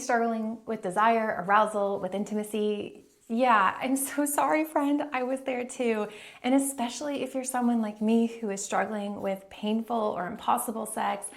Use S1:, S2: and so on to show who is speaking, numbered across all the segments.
S1: struggling with desire, arousal, with intimacy, yeah, I'm so sorry, friend. I was there too. And especially if you're someone like me who is struggling with painful or impossible sex,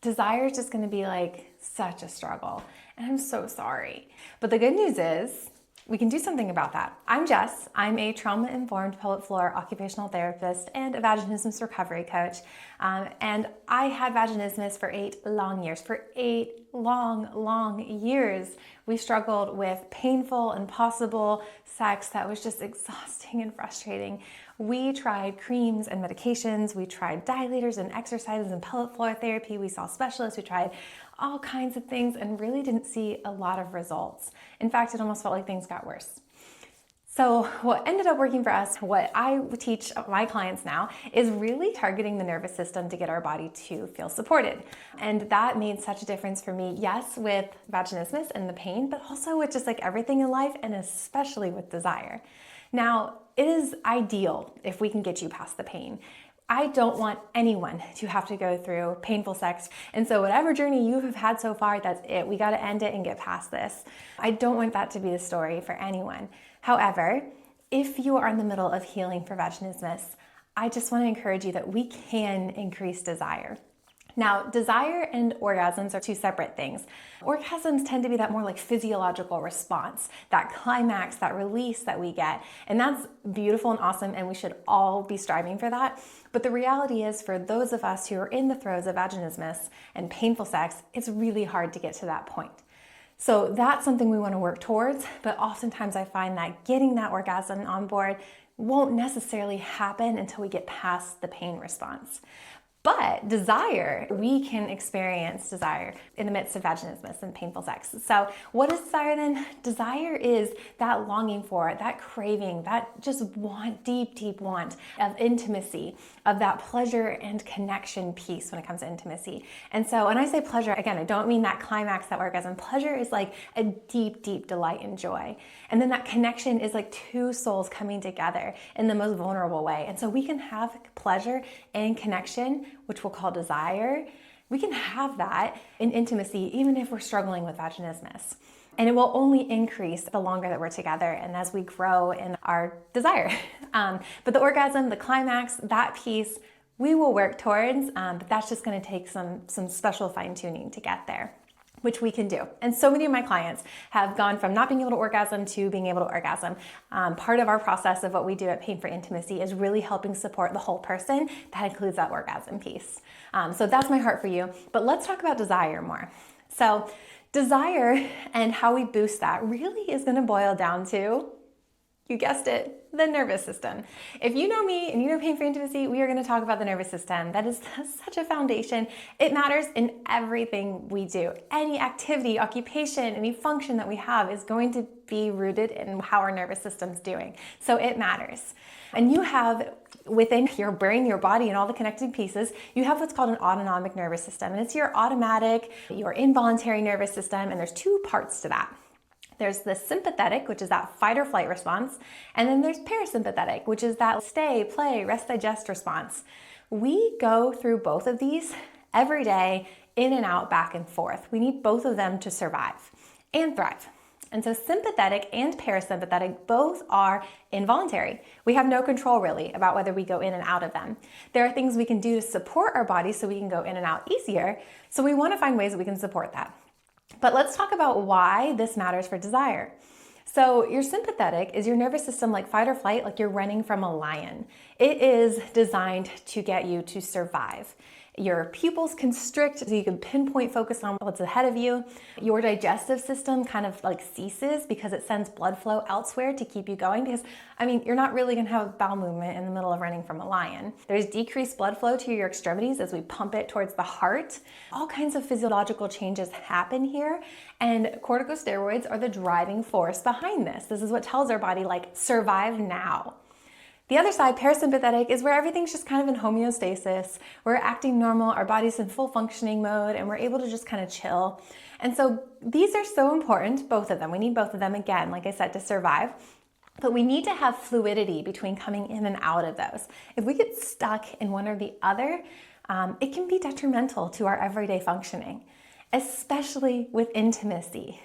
S1: desire is just going to be like such a struggle. And I'm so sorry. But the good news is we can do something about that. I'm Jess. I'm a trauma-informed pelvic floor occupational therapist and a vaginismus recovery coach. And I had vaginismus for 8 long years. For 8 long years, we struggled with painful, impossible sex that was just exhausting and frustrating. We tried creams and medications. We tried dilators and exercises and pelvic floor therapy. We saw specialists. We tried all kinds of things and really didn't see a lot of results. In fact, it almost felt like things got worse. So what ended up working for us, what I teach my clients now, is really targeting the nervous system to get our body to feel supported. And that made such a difference for me, yes, with vaginismus and the pain, but also with just like everything in life and especially with desire. Now, it is ideal if we can get you past the pain. I don't want anyone to have to go through painful sex. And so whatever journey you have had so far, that's it. We got to end it and get past this. I don't want that to be the story for anyone. However, if you are in the middle of healing for vaginismus, I just want to encourage you that we can increase desire. Now, desire and orgasms are two separate things. Orgasms tend to be that more like physiological response, that climax, that release that we get. And that's beautiful and awesome, and we should all be striving for that. But the reality is, for those of us who are in the throes of vaginismus and painful sex, it's really hard to get to that point. So that's something we want to work towards, but oftentimes I find that getting that orgasm on board won't necessarily happen until we get past the pain response. But desire, we can experience desire in the midst of vaginismus and painful sex. So what is desire then? Desire is that longing for, that craving, that just want, deep want of intimacy, of that pleasure and connection piece when it comes to intimacy. And so when I say pleasure, again, I don't mean that climax, that orgasm. Pleasure is like a deep delight and joy. And then that connection is like two souls coming together in the most vulnerable way. And so we can have pleasure and connection, which we'll call desire. We can have that in intimacy even if we're struggling with vaginismus. And it will only increase the longer that we're together and as we grow in our desire. But the orgasm, the climax, that piece, we will work towards, but that's just gonna take some special fine-tuning to get there, which we can do. And so many of my clients have gone from not being able to orgasm to being able to orgasm. Part of our process of what we do at Pain for Intimacy is really helping support the whole person. That includes that orgasm piece. So that's my heart for you. But let's talk about desire more. So desire and how we boost that really is gonna boil down to, you guessed it, the nervous system. If you know me and you know Pain for Intimacy, we are going to talk about the nervous system. That is such a foundation. It matters in everything we do. Any activity, occupation, any function that we have is going to be rooted in how our nervous system's doing. So it matters. And you have within your brain, your body, and all the connected pieces, you have what's called an autonomic nervous system. And it's your automatic, your involuntary nervous system. And there's two parts to that. There's the sympathetic, which is that fight or flight response, and then there's parasympathetic, which is that stay, play, rest, digest response. We go through both of these every day, in and out, back and forth. We need both of them to survive and thrive. And so sympathetic and parasympathetic both are involuntary. We have no control really about whether we go in and out of them. There are things we can do to support our body so we can go in and out easier. So we want to find ways that we can support that. But let's talk about why this matters for desire. So your sympathetic is your nervous system like fight or flight, like you're running from a lion. It is designed to get you to survive. Your pupils constrict so you can pinpoint focus on what's ahead of you. Your digestive system kind of like ceases because it sends blood flow elsewhere to keep you going because, you're not really gonna have bowel movement in the middle of running from a lion. There's decreased blood flow to your extremities as we pump it towards the heart. All kinds of physiological changes happen here, and corticosteroids are the driving force behind this. This is what tells our body, like, survive now. The other side, parasympathetic, is where everything's just kind of in homeostasis. We're acting normal, our body's in full functioning mode, and we're able to just kind of chill. And so these are so important, both of them. We need both of them, again, like I said, to survive. But we need to have fluidity between coming in and out of those. If we get stuck in one or the other, it can be detrimental to our everyday functioning. especially with intimacy.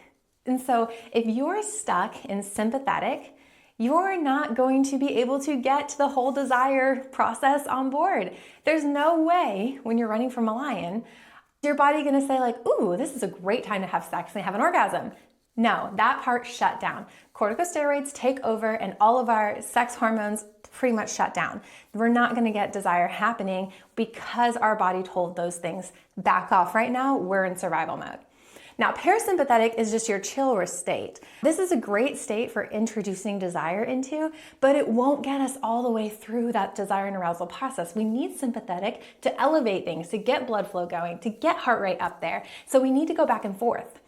S1: And so if you're stuck in sympathetic, you're not going to be able to get the whole desire process on board. There's no way when you're running from a lion, your body gonna say like, ooh, this is a great time to have sex and have an orgasm. No, that part shut down. Corticosteroids take over and all of our sex hormones pretty much shut down. We're not gonna get desire happening because our body told those things, back off right now, we're in survival mode. Now, parasympathetic is just your chill state. This is a great state for introducing desire into, but it won't get us all the way through that desire and arousal process. We need sympathetic to elevate things, to get blood flow going, to get heart rate up there. So we need to go back and forth.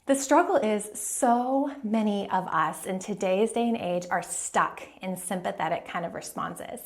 S1: The struggle is so many of us in today's day and age are stuck in sympathetic kind of responses.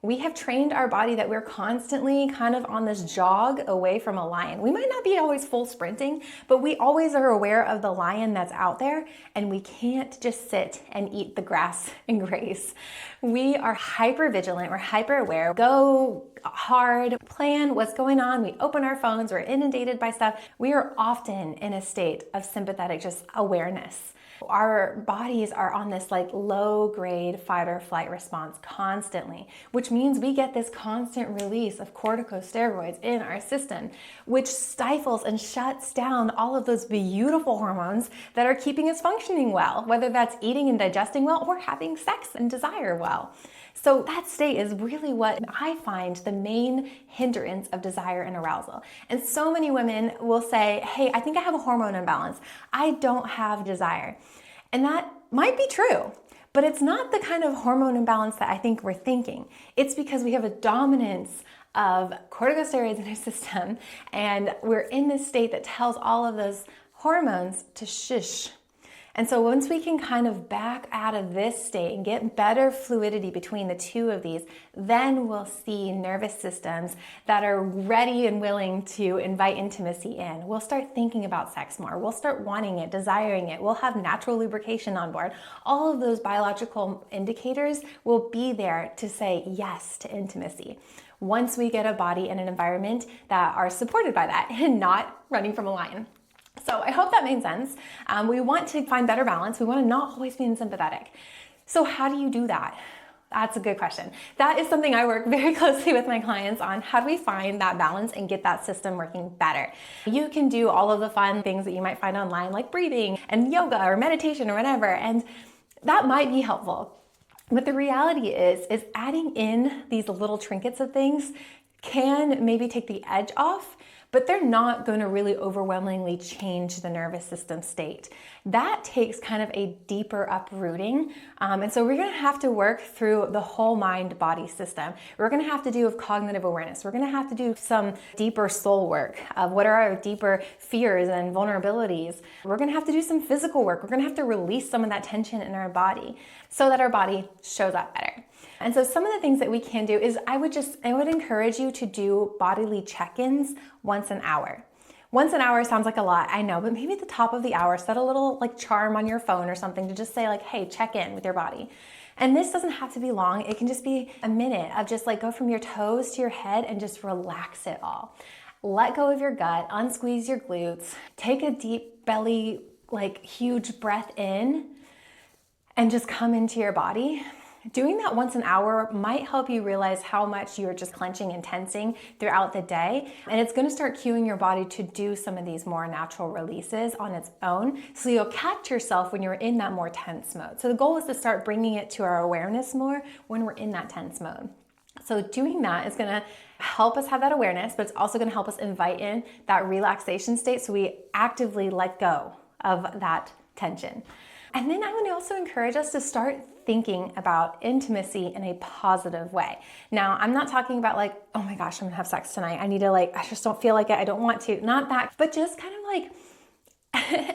S1: We have trained our body that we're constantly kind of on this jog away from a lion. We might not be always full sprinting, but we always are aware of the lion that's out there, and we can't just sit and eat the grass and graze. We are hyper vigilant, we're hyper aware, go hard, plan what's going on. We open our phones, we're inundated by stuff. We are often in a state of sympathetic just awareness. Our bodies are on this like low grade fight or flight response constantly, which means we get this constant release of corticosteroids in our system, which stifles and shuts down all of those beautiful hormones that are keeping us functioning well, whether that's eating and digesting well or having sex and desire well. So that state is really what I find the main hindrance of desire and arousal. And so many women will say, hey, I think I have a hormone imbalance. I don't have desire. And that might be true, but it's not the kind of hormone imbalance that I think we're thinking. It's because we have a dominance of corticosteroids in our system, and we're in this state that tells all of those hormones to shush. And so once we can kind of back out of this state and get better fluidity between the two of these, then we'll see nervous systems that are ready and willing to invite intimacy in. We'll start thinking about sex more. We'll start wanting it, desiring it. We'll have natural lubrication on board. All of those biological indicators will be there to say yes to intimacy once we get a body and an environment that are supported by that and not running from a lion. So I hope that made sense. We want to find better balance. We want to not always be in sympathetic. So how do you do that? That's a good question. That is something I work very closely with my clients on. How do we find that balance and get that system working better? You can do all of the fun things that you might find online, like breathing and yoga or meditation or whatever, and that might be helpful. But the reality is adding in these little trinkets of things can maybe take the edge off, but they're not going to really overwhelmingly change the nervous system state. That takes kind of a deeper uprooting. And so we're going to have to work through the whole mind-body system. We're going to have to do with cognitive awareness. We're going to have to do some deeper soul work of what are our deeper fears and vulnerabilities. We're going to have to do some physical work. We're going to have to release some of that tension in our body so that our body shows up better. And so some of the things that we can do is I would encourage you to do bodily check-ins once an hour. Once an hour sounds like a lot, I know, but maybe at the top of the hour, set a little like charm on your phone or something to just say like, hey, check in with your body. And this doesn't have to be long. It can just be a minute of just like go from your toes to your head and just relax it all. Let go of your gut, unsqueeze your glutes, take a deep belly, like huge breath in and just come into your body. Doing that once an hour might help you realize how much you're just clenching and tensing throughout the day. And it's going to start cueing your body to do some of these more natural releases on its own. So you'll catch yourself when you're in that more tense mode. So the goal is to start bringing it to our awareness more when we're in that tense mode. So doing that is going to help us have that awareness, but it's also going to help us invite in that relaxation state so we actively let go of that tension. And then I would also encourage us to start thinking about intimacy in a positive way. Now, I'm not talking about like, oh my gosh, I'm gonna have sex tonight. I need to I just don't feel like it. I don't want to. Not that, but just kind of like,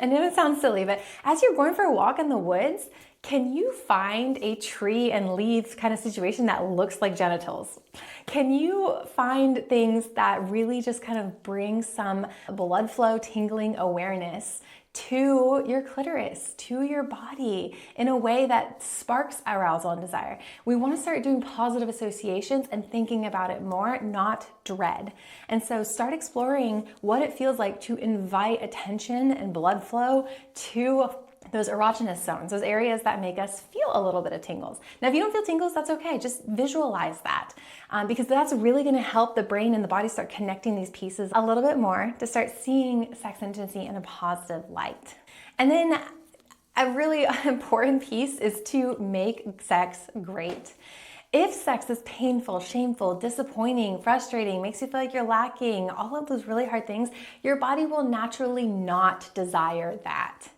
S1: and it sounds silly, but as you're going for a walk in the woods, can you find a tree and leaves kind of situation that looks like genitals? Can you find things that really just kind of bring some blood flow, tingling awareness to your clitoris, to your body in a way that sparks arousal and desire. We want to start doing positive associations and thinking about it more, not dread. And so start exploring what it feels like to invite attention and blood flow to those erogenous zones, those areas that make us feel a little bit of tingles. Now, if you don't feel tingles, that's okay. Just visualize that because that's really going to help the brain and the body start connecting these pieces a little bit more to start seeing sex intimacy in a positive light. And then a really important piece is to make sex great. If sex is painful, shameful, disappointing, frustrating, makes you feel like you're lacking, all of those really hard things, your body will naturally not desire that.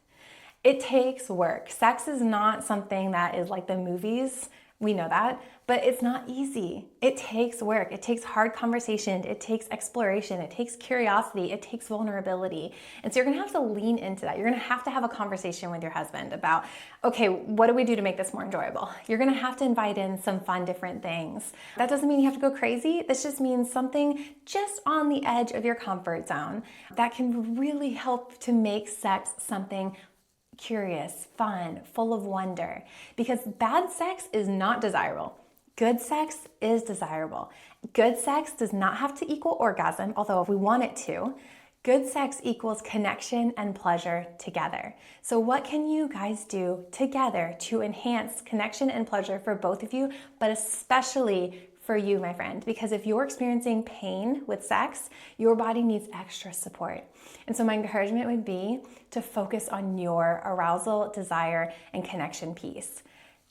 S1: It takes work. Sex is not something that is like the movies. We know that, but it's not easy. It takes work. It takes hard conversation. It takes exploration. It takes curiosity. It takes vulnerability. And so you're gonna have to lean into that. You're gonna have to have a conversation with your husband about, okay, what do we do to make this more enjoyable? You're gonna have to invite in some fun, different things. That doesn't mean you have to go crazy. This just means something just on the edge of your comfort zone that can really help to make sex something curious, fun, full of wonder, because bad sex is not desirable. Good sex is desirable. Good sex does not have to equal orgasm, although if we want it to, good sex equals connection and pleasure together. So what can you guys do together to enhance connection and pleasure for both of you, but especially for you, my friend? Because if you're experiencing pain with sex, your body needs extra support. And so my encouragement would be to focus on your arousal, desire, and connection piece.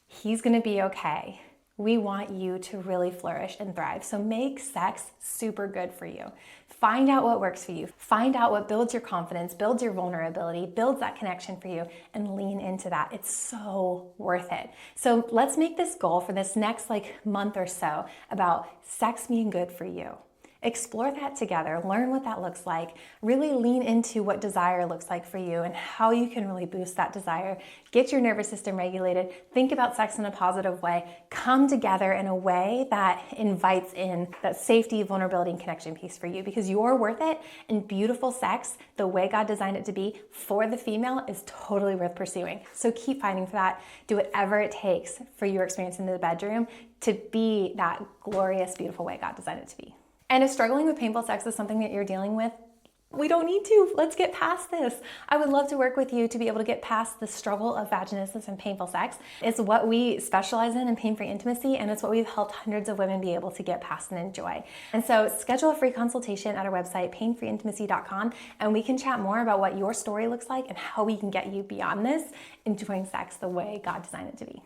S1: He's gonna be okay. We want you to really flourish and thrive. So make sex super good for you. Find out what works for you. Find out what builds your confidence, builds your vulnerability, builds that connection for you, and lean into that. It's so worth it. So let's make this goal for this next month or so about sex being good for you. Explore that together, learn what that looks like, really lean into what desire looks like for you and how you can really boost that desire, get your nervous system regulated, think about sex in a positive way, come together in a way that invites in that safety, vulnerability, and connection piece for you, because you're worth it, and beautiful sex, the way God designed it to be for the female, is totally worth pursuing. So keep fighting for that. Do whatever it takes for your experience in the bedroom to be that glorious, beautiful way God designed it to be. And if struggling with painful sex is something that you're dealing with, we don't need to. Let's get past this. I would love to work with you to be able to get past the struggle of vaginismus and painful sex. It's what we specialize in pain-free intimacy, and it's what we've helped hundreds of women be able to get past and enjoy. And so schedule a free consultation at our website, painfreeintimacy.com, and we can chat more about what your story looks like and how we can get you beyond this, enjoying sex the way God designed it to be.